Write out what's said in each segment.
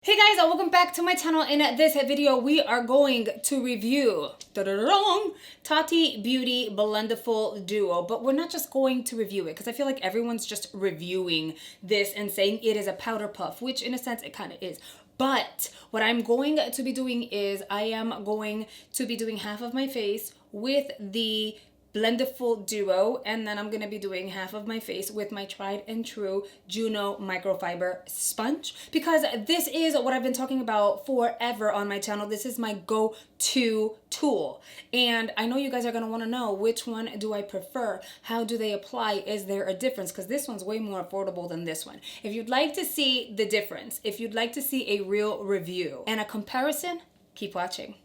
Hey guys, welcome back to my channel. In this video, we are going to review Tati Beauty Blendiful Duo, but we're not just going to review it because I feel like everyone's just reviewing this and saying it is a powder puff, which in a sense it kind of is. But what I'm going to be doing is I am going to be doing half of my face with the Blendiful Duo, and then I'm going to be doing half of my face with my tried and true Juno Microfiber Sponge, because this is what I've been talking about forever on my channel. This is my go-to tool, and I know you guys are going to want to know which one do I prefer, how do they apply, is there a difference, because this one's way more affordable than this one. If you'd like to see the difference, if you'd like to see a real review and a comparison, keep watching.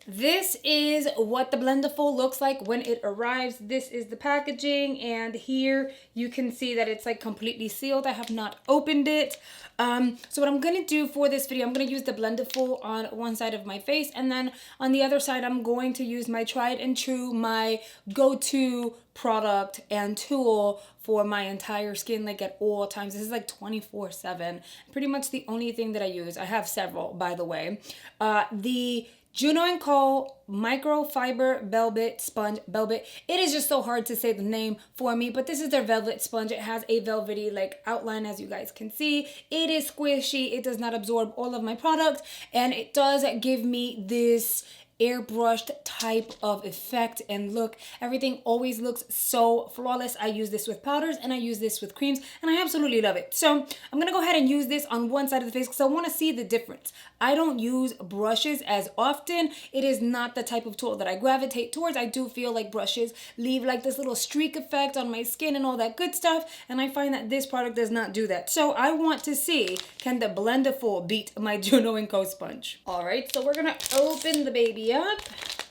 This is what the Blendiful looks like when it arrives. This is the packaging, and here you can see that it's like completely sealed. I have not opened it. So what I'm gonna do for this video, I'm gonna use the Blendiful on one side of my face, and then on the other side I'm going to use my tried and true, my go-to product and tool for my entire skin, like at all times. This is like 24/7, pretty much the only thing that I use. I have several, by the way. The Juno Co Microfiber Velvet Sponge. Velvet. It is just so hard to say the name for me, but this is their velvet sponge. It has a velvety like outline, as you guys can see. It is squishy. It does not absorb all of my product, and it does give me this airbrushed type of effect and look. Everything always looks so flawless. I use this with powders and I use this with creams, and I absolutely love it. So I'm gonna go ahead and use this on one side of the face because I want to see the difference. I don't use brushes as often. It is not the type of tool that I gravitate towards. I do feel like brushes leave like this little streak effect on my skin and all that good stuff, and I find that this product does not do that. So I want to see, can the Blendiful beat my Juno Co sponge? All right, so we're gonna open the baby up,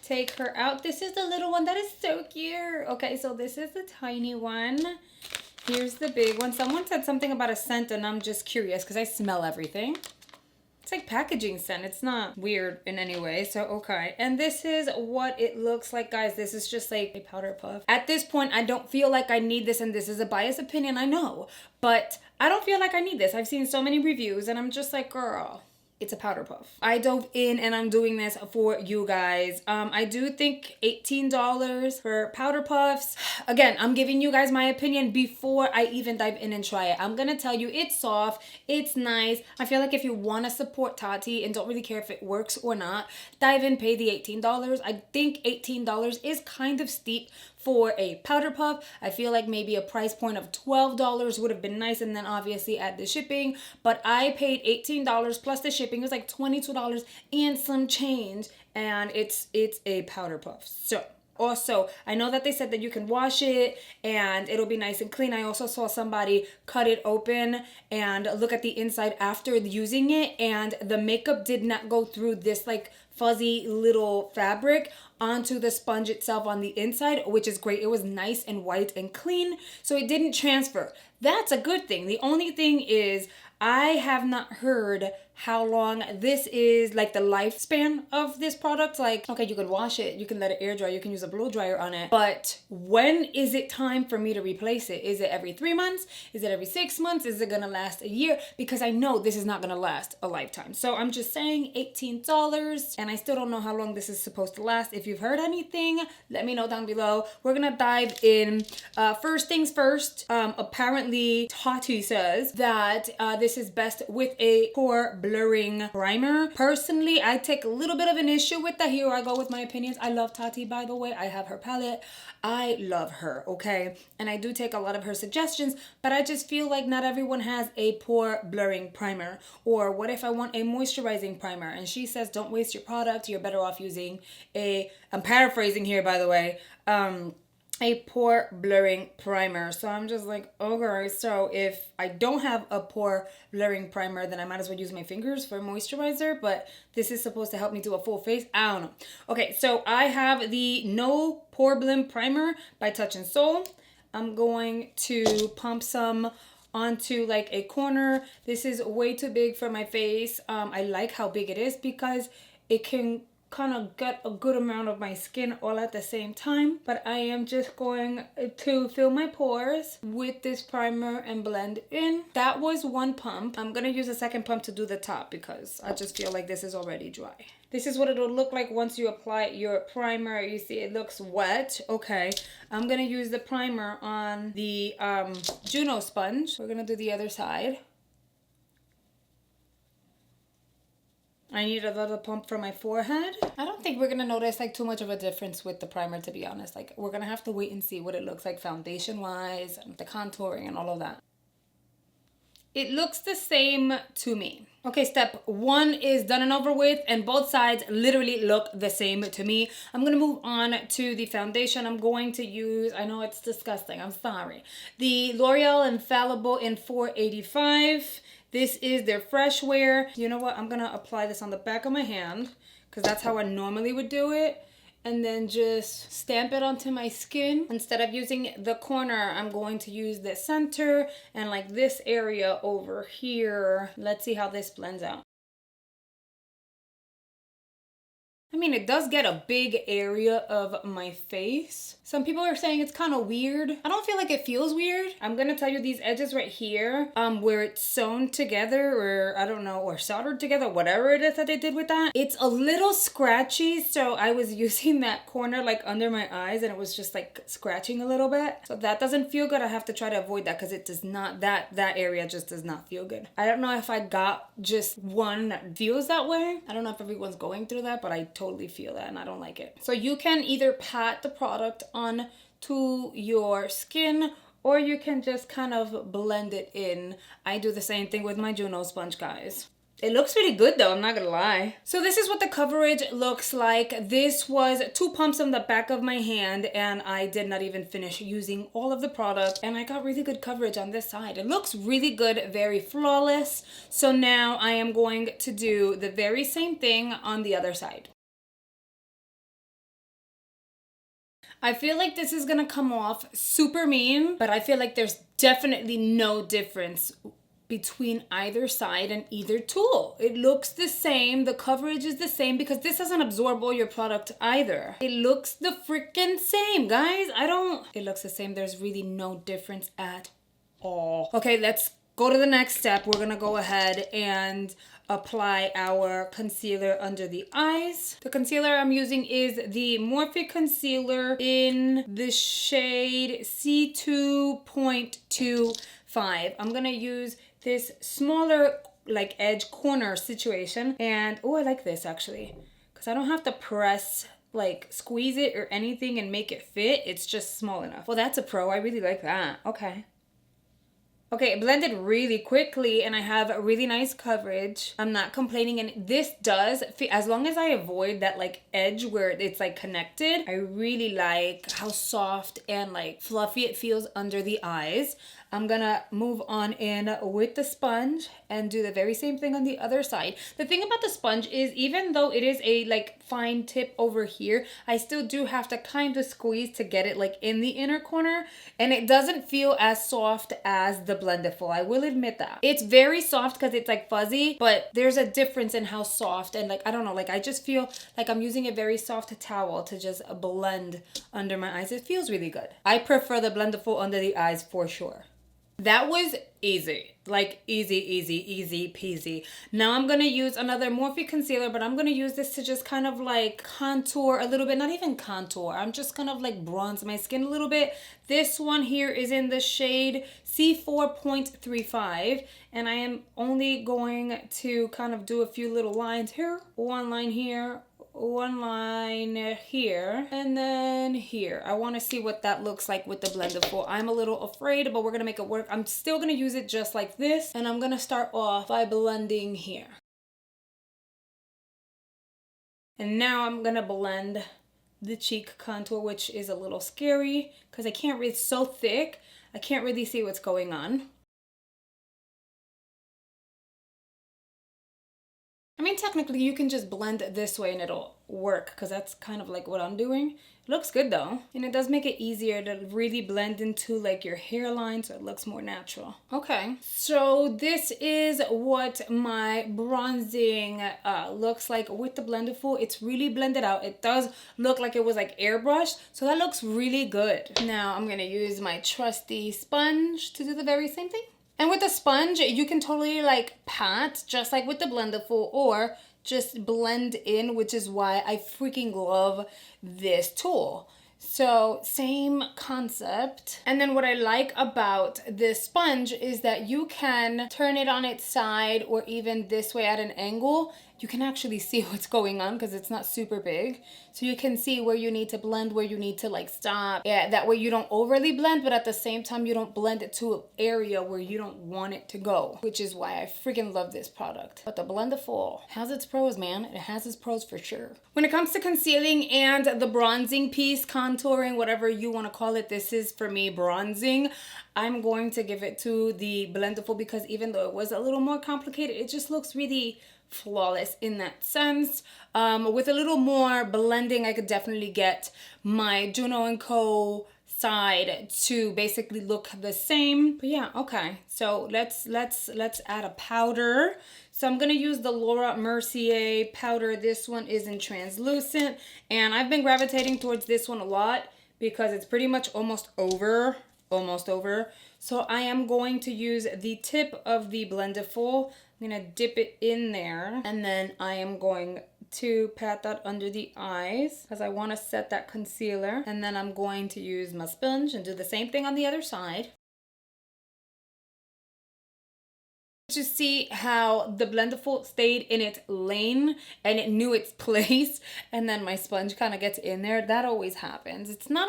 take her out. This is the little one. That is so cute. Okay, so this is the tiny one. Here's the big one. Someone said something about a scent, and I'm just curious because I smell everything. It's like packaging scent. It's not weird in any way. So, okay. And this is what it looks like, guys. This is just like a powder puff. At this point, I don't feel like I need this, and this is a biased opinion, I know. But I don't feel like I need this. I've seen so many reviews, and I'm just like, girl, it's a powder puff. I dove in and I'm doing this for you guys. I do think $18 for powder puffs. Again, I'm giving you guys my opinion before I even dive in and try it. I'm gonna tell you it's soft, it's nice. I feel like if you wanna support Tati and don't really care if it works or not, dive in, pay the $18. I think $18 is kind of steep for a powder puff. I feel like maybe a price point of $12 would have been nice, and then obviously add the shipping, but I paid $18 plus the shipping. It was like $22 and some change, and it's a powder puff. So also, I know that they said that you can wash it and it'll be nice and clean. I also saw somebody cut it open and look at the inside after using it, and the makeup did not go through this like fuzzy little fabric onto the sponge itself on the inside, which is great. It was nice and white and clean, so it didn't transfer. That's a good thing. The only thing is I have not heard how long this is, like the lifespan of this product. Like, okay, you can wash it, you can let it air dry, you can use a blow dryer on it, but when is it time for me to replace it? Is it every 3 months? Is it every 6 months? Is it gonna last a year? Because I know this is not gonna last a lifetime. So I'm just saying $18, and I still don't know how long this is supposed to last. If you've heard anything, let me know down below. We're gonna dive in. First things first, apparently Tati says that this is best with a pore blurring primer. Personally, I take a little bit of an issue with that. Here I go with my opinions. I love Tati, by the way. I have her palette. I love her, okay? And I do take a lot of her suggestions, but I just feel like not everyone has a pore blurring primer. Or what if I want a moisturizing primer? And she says, don't waste your product. You're better off using I'm paraphrasing here, by the way, a pore blurring primer. So I'm just like, okay, so if I don't have a pore blurring primer, then I might as well use my fingers for moisturizer, but this is supposed to help me do a full face. I don't know. Okay, so I have the No Pore Blend Primer by Touch and Soul. I'm going to pump some onto like a corner. This is way too big for my face. I like how big it is because it can kind of get a good amount of my skin all at the same time, but I am just going to fill my pores with this primer and blend in. That was one pump. I'm gonna use a second pump to do the top because I just feel like this is already dry. This is what it'll look like once you apply your primer. You see it looks wet. Okay, I'm gonna use the primer on the Juno sponge. We're gonna do the other side. I need another pump for my forehead. I don't think we're gonna notice like too much of a difference with the primer, to be honest. Like, we're gonna have to wait and see what it looks like foundation wise and the contouring and all of that. It looks the same to me. Okay, step one is done and over with, and both sides literally look the same to me. I'm gonna move on to the foundation. I'm going to use, I know it's disgusting, I'm sorry, the L'Oreal Infallible in 485. This is their fresh wear. You know what? I'm gonna apply this on the back of my hand because that's how I normally would do it. And then just stamp it onto my skin. Instead of using the corner, I'm going to use the center and like this area over here. Let's see how this blends out. I mean, it does get a big area of my face. Some people are saying it's kind of weird. I don't feel like it feels weird. I'm gonna tell you these edges right here, where it's sewn together, or I don't know, or soldered together, whatever it is that they did with that. It's a little scratchy, so I was using that corner like under my eyes and it was just like scratching a little bit. So that doesn't feel good. I have to try to avoid that because it does not, that area just does not feel good. I don't know if I got just one that feels that way. I don't know if everyone's going through that, but I totally feel that and I don't like it. So you can either pat the product on to your skin or you can just kind of blend it in. I do the same thing with my Juno sponge, guys. It looks really good though, I'm not gonna lie. So this is what the coverage looks like. This was 2 pumps on the back of my hand and I did not even finish using all of the product and I got really good coverage on this side. It looks really good, very flawless. So now I am going to do the very same thing on the other side. I feel like this is gonna come off super mean, but I feel like there's definitely no difference between either side and either tool. It looks the same, the coverage is the same because this doesn't absorb all your product either. It looks the freaking same, guys. It looks the same. There's really no difference at all. Okay, let's go to the next step. We're gonna go ahead and apply our concealer under the eyes. The concealer I'm using is the Morphe concealer in the shade C2.25. I'm gonna use this smaller like edge corner situation, and oh, I like this actually because I don't have to press, like squeeze it or anything and make it fit. It's just small enough. Well, that's a pro. I really like that. Okay. Okay, it blended really quickly and I have a really nice coverage. I'm not complaining, and this does fit as long as I avoid that like edge where it's like connected. I really like how soft and like fluffy it feels under the eyes. I'm gonna move on in with the sponge and do the very same thing on the other side. The thing about the sponge is even though it is a like fine tip over here, I still do have to kind of squeeze to get it like in the inner corner, and it doesn't feel as soft as the Blendiful. I will admit that. It's very soft because it's like fuzzy, but there's a difference in how soft and like, I don't know, like I just feel like I'm using a very soft towel to just blend under my eyes. It feels really good. I prefer the Blendiful under the eyes for sure. That was easy, like easy peasy. Now I'm gonna use another Morphe concealer, but I'm gonna use this to just kind of like contour a little bit, not even contour. I'm just gonna like bronze my skin a little bit. This one here is in the shade C4.35, and I am only going to kind of do a few little lines here. One line here, one line here, and then here. I want to see what that looks like with the Blendiful. I'm a little afraid, but we're gonna make it work. I'm still gonna use it just like this, and I'm gonna start off by blending here. And now I'm gonna blend the cheek contour, which is a little scary because I can't really, it's so thick, I can't really see what's going on. I mean, technically you can just blend it this way and it'll work, because that's kind of like what I'm doing. It looks good though. And it does make it easier to really blend into like your hairline, so it looks more natural. Okay, so this is what my bronzing looks like with the Blendiful. It's really blended out. It does look like it was like airbrushed, so that looks really good. Now I'm gonna use my trusty sponge to do the very same thing. And with the sponge, you can totally like pat, just like with the Blendiful, or just blend in, which is why I freaking love this tool. So same concept. And then what I like about this sponge is that you can turn it on its side or even this way at an angle. You can actually see what's going on because it's not super big. So you can see where you need to blend, where you need to like stop. Yeah, that way you don't overly blend, but at the same time you don't blend it to an area where you don't want it to go, which is why I freaking love this product. But the Blendiful has its pros, man. It has its pros for sure. When it comes to concealing and the bronzing piece, contouring, whatever you want to call it, this is for me bronzing. I'm going to give it to the Blendiful because even though it was a little more complicated, it just looks really flawless in that sense. With a little more blending, I could definitely get my Juno Co side to basically look the same. But yeah, okay. So let's add a powder. So I'm gonna use the Laura Mercier powder. This one is in translucent, and I've been gravitating towards this one a lot because it's pretty much almost over. So I am going to use the tip of the Blendiful. I'm gonna dip it in there, and then I am going to pat that under the eyes because I want to set that concealer. And then I'm going to use my sponge and do the same thing on the other side. To see how the Blendiful stayed in its lane and it knew its place, and then my sponge kind of gets in there. That always happens. It's not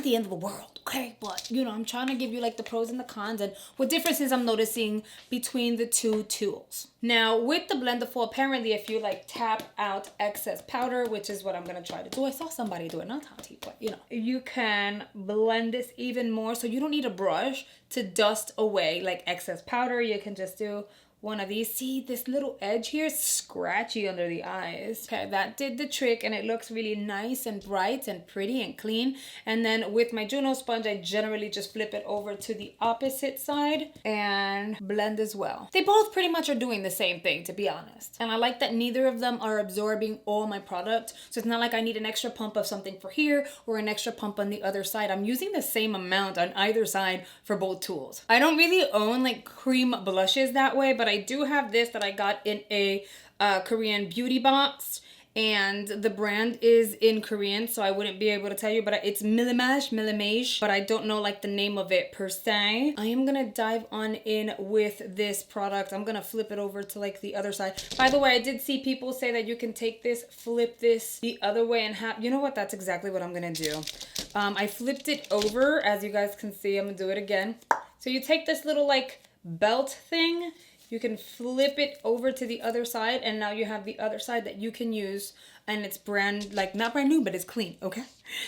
the end of the world, okay? But you know, I'm trying to give you like the pros and the cons and what differences I'm noticing between the two tools. Now with the Blendiful, apparently if you like tap out excess powder, which is what I'm gonna try to do. I saw somebody do it, not Tati, but you know, you can blend this even more, so you don't need a brush to dust away like excess powder. You can just do one of these. See this little edge here? It's scratchy under the eyes. Okay, that did the trick, and it looks really nice and bright and pretty and clean. And then with my Juno sponge, I generally just flip it over to the opposite side and blend as well. They both pretty much are doing the same thing, to be honest. And I like that neither of them are absorbing all my product. So it's not like I need an extra pump of something for here or an extra pump on the other side. I'm using the same amount on either side for both tools. I don't really own like cream blushes that way, but I do have this that I got in a Korean beauty box, and the brand is in Korean, so I wouldn't be able to tell you, but it's Millimage, but I don't know like the name of it per se. I am gonna dive on in with this product. I'm gonna flip it over to like the other side. By the way, I did see people say that you can take this, flip this the other way and have, you know what, that's exactly what I'm gonna do. I flipped it over, as you guys can see. I'm gonna do it again. So you take this little like belt thing, you can flip it over to the other side, and now you have the other side that you can use, and it's not brand new, but it's clean, okay?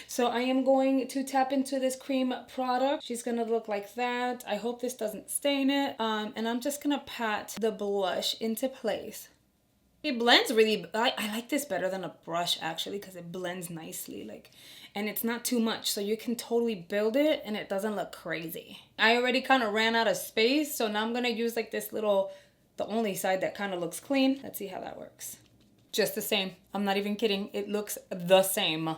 So I am going to tap into this cream product. She's gonna look like that. I hope this doesn't stain it. And I'm just gonna pat the blush into place. It blends really, I like this better than a brush actually, because it blends nicely, like, and it's not too much, so you can totally build it and it doesn't look crazy. I already kind of ran out of space, so now I'm gonna use like this little, the only side that kind of looks clean. Let's see how that works. Just the same. I'm not even kidding. It looks the same.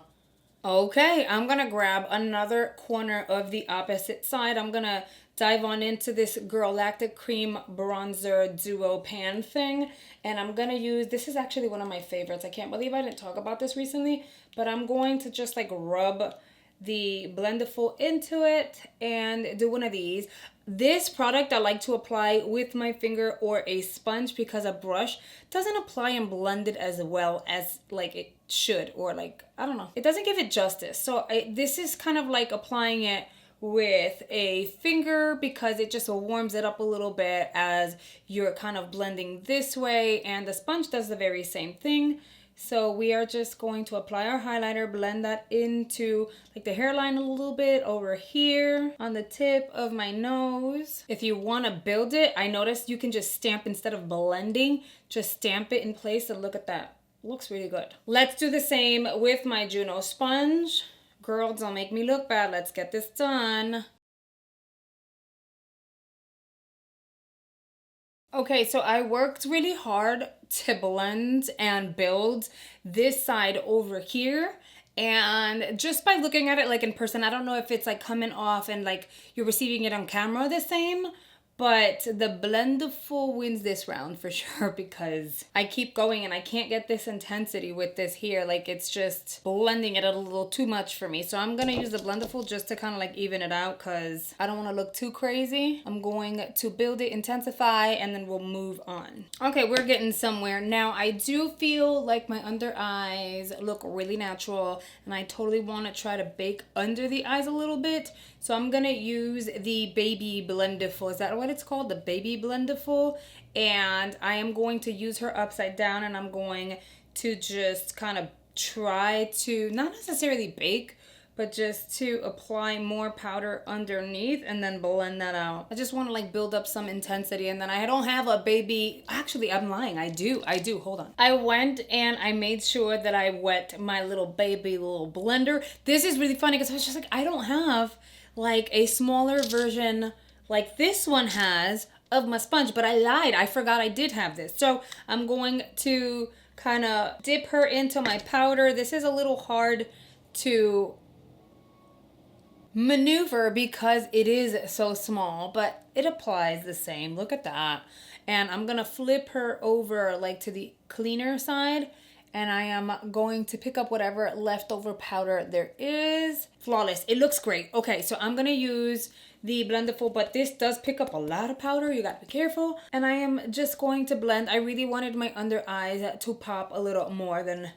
Okay, I'm gonna grab another corner of the opposite side. I'm gonna dive on into this Girl Lactic Cream Bronzer Duo Pan thing. And I'm gonna use, this is actually one of my favorites. I can't believe I didn't talk about this recently, but I'm going to just like rub the Blendiful into it and do one of these. This product I like to apply with my finger or a sponge because a brush doesn't apply and blend it as well as like it should, or like, I don't know. It doesn't give it justice. So this is kind of like applying it with a finger because it just warms it up a little bit as you're kind of blending this way, and the sponge does the very same thing. So we are just going to apply our highlighter, blend that into like the hairline a little bit over here on the tip of my nose. If you want to build it, I noticed you can just stamp instead of blending, just stamp it in place, and look at that. Looks really good. Let's do the same with my Juno sponge. Girl, don't make me look bad. Let's get this done. Okay, so I worked really hard to blend and build this side over here. And just by looking at it like in person, I don't know if it's like coming off and like you're receiving it on camera the same. But the Blendiful wins this round for sure because I keep going and I can't get this intensity with this here. Like it's just blending it a little too much for me. So I'm going to use the Blendiful just to kind of like even it out because I don't want to look too crazy. I'm going to build it, intensify, and then we'll move on. Okay, we're getting somewhere. Now I do feel like my under eyes look really natural and I totally want to try to bake under the eyes a little bit. So I'm going to use the Baby Blendiful. Is that what it's called? The Baby Blendiful. And I am going to use her upside down and I'm going to just kind of try to, not necessarily bake, but just to apply more powder underneath and then blend that out. I just want to like build up some intensity, and then I don't have a baby. Actually, I'm lying. I do. Hold on. I went and I made sure that I wet my little blender. This is really funny because I was just like, I don't have like a smaller version like this one has of my sponge, but I lied. I forgot I did have this. So I'm going to kind of dip her into my powder. This is a little hard to maneuver because it is so small, but it applies the same. Look at that. And I'm gonna flip her over like to the cleaner side, and I am going to pick up whatever leftover powder there is. Flawless. It looks great. Okay, so I'm gonna use the Blendiful, but this does pick up a lot of powder. You gotta be careful. And I am just going to blend. I really wanted my under eyes to pop a little more than,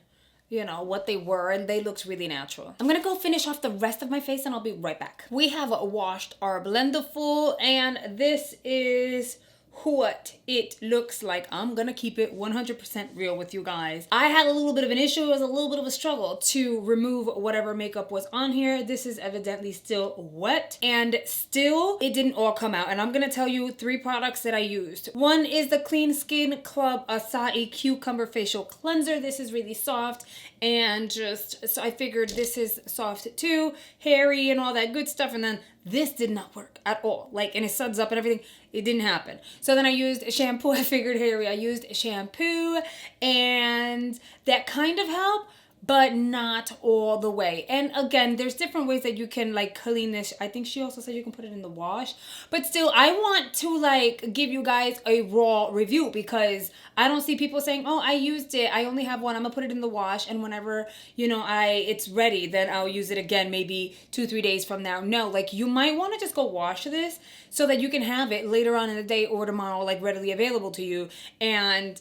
you know, what they were, and they looked really natural. I'm gonna go finish off the rest of my face and I'll be right back. We have washed our Blendiful, and this is what it looks like. I'm gonna keep it 100% real with you guys. I had a little bit of an issue. It was a little bit of a struggle to remove whatever makeup was on here. This is evidently still wet, and still it didn't all come out. And I'm gonna tell you 3 products that I used. One is the Clean Skin Club Acai Cucumber Facial Cleanser. This is really soft, and just, so I figured this is soft too, hairy and all that good stuff. And then this did not work at all. Like, and it suds up and everything. It didn't happen. So then I used shampoo. I figured hairy. I used shampoo, and that kind of helped, but not all the way. And again, there's different ways that you can like clean this. I think she also said you can put it in the wash, but still I want to like give you guys a raw review because I don't see people saying, oh, I used it, I only have one, I'm gonna put it in the wash, and whenever, you know, it's ready, then I'll use it again maybe 2-3 days from now. No, like you might want to just go wash this so that you can have it later on in the day or tomorrow, like readily available to you. And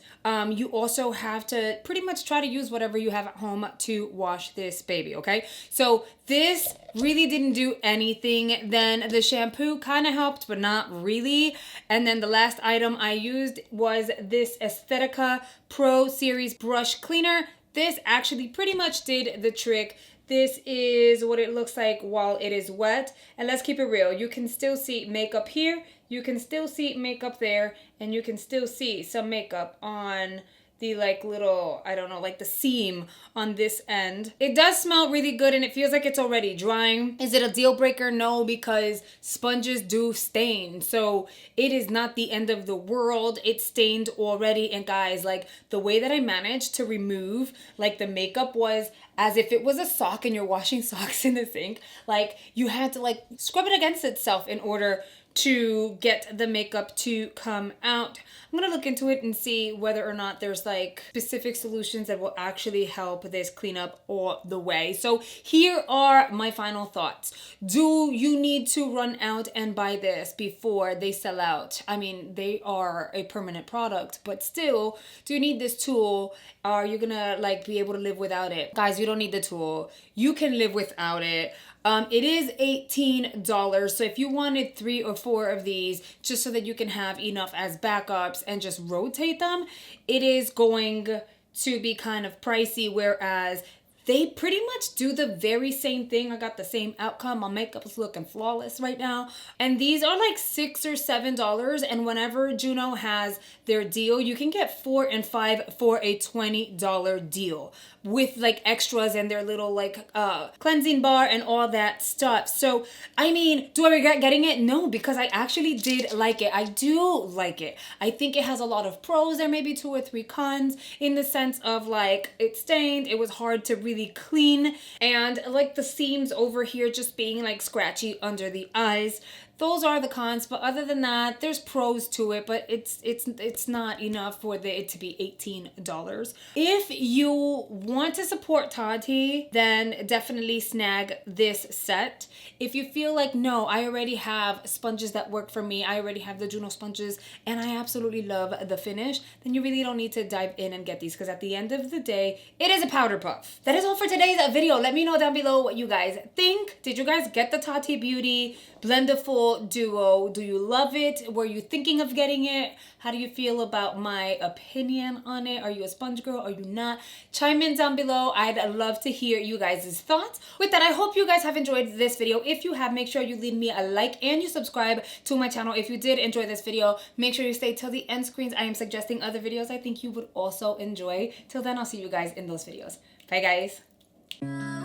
you also have to pretty much try to use whatever you have at home to wash this baby, okay? So this really didn't do anything. Then the shampoo kind of helped, but not really. And then the last item I used was this Aesthetica Pro Series Brush Cleaner. This actually pretty much did the trick. This is what it looks like while it is wet. And let's keep it real. You can still see makeup here. You can still see makeup there. And you can still see some makeup on the like little, I don't know, like the seam on this end. It does smell really good and it feels like it's already drying. Is it a deal breaker? No, because sponges do stain. So it is not the end of the world. It stained already. And guys, like the way that I managed to remove like the makeup was as if it was a sock and you're washing socks in the sink. Like you had to like scrub it against itself in order to get the makeup to come out. I'm gonna look into it and see whether or not there's like specific solutions that will actually help this clean up all the way. So here are my final thoughts. Do you need to run out and buy this before they sell out? I mean, they are a permanent product, but still, do you need this tool? Are you gonna like be able to live without it? Guys, you don't need the tool. You can live without it. It is $18, so if you wanted 3 or 4 of these just so that you can have enough as backups and just rotate them, it is going to be kind of pricey, whereas they pretty much do the very same thing. I got the same outcome. My makeup is looking flawless right now. And these are like $6 or $7. And whenever Juno has their deal, you can get 4 and 5 for a $20 deal with like extras and their little like cleansing bar and all that stuff. So, I mean, do I regret getting it? No, because I actually did like it. I do like it. I think it has a lot of pros. There may be 2 or 3 cons in the sense of like it stained. It was hard to really clean, and like the seams over here just being like scratchy under the eyes. Those are the cons, but other than that, there's pros to it, but it's not enough for it to be $18. If you want to support Tati, then definitely snag this set. If you feel like, no, I already have sponges that work for me, I already have the Juno sponges, and I absolutely love the finish, then you really don't need to dive in and get these, because at the end of the day, it is a powder puff. That is all for today's video. Let me know down below what you guys think. Did you guys get the Tati Beauty Blendiful Duo? Do you love it? Were you thinking of getting it? How do you feel about my opinion on it? Are you a sponge girl? Are you not? Chime in down below. I'd love to hear you guys' thoughts. With that, I hope you guys have enjoyed this video. If you have, make sure you leave me a like and you subscribe to my channel. If you did enjoy this video, make sure you stay till the end screens. I am suggesting other videos I think you would also enjoy. Till then, I'll see you guys in those videos. Bye, guys.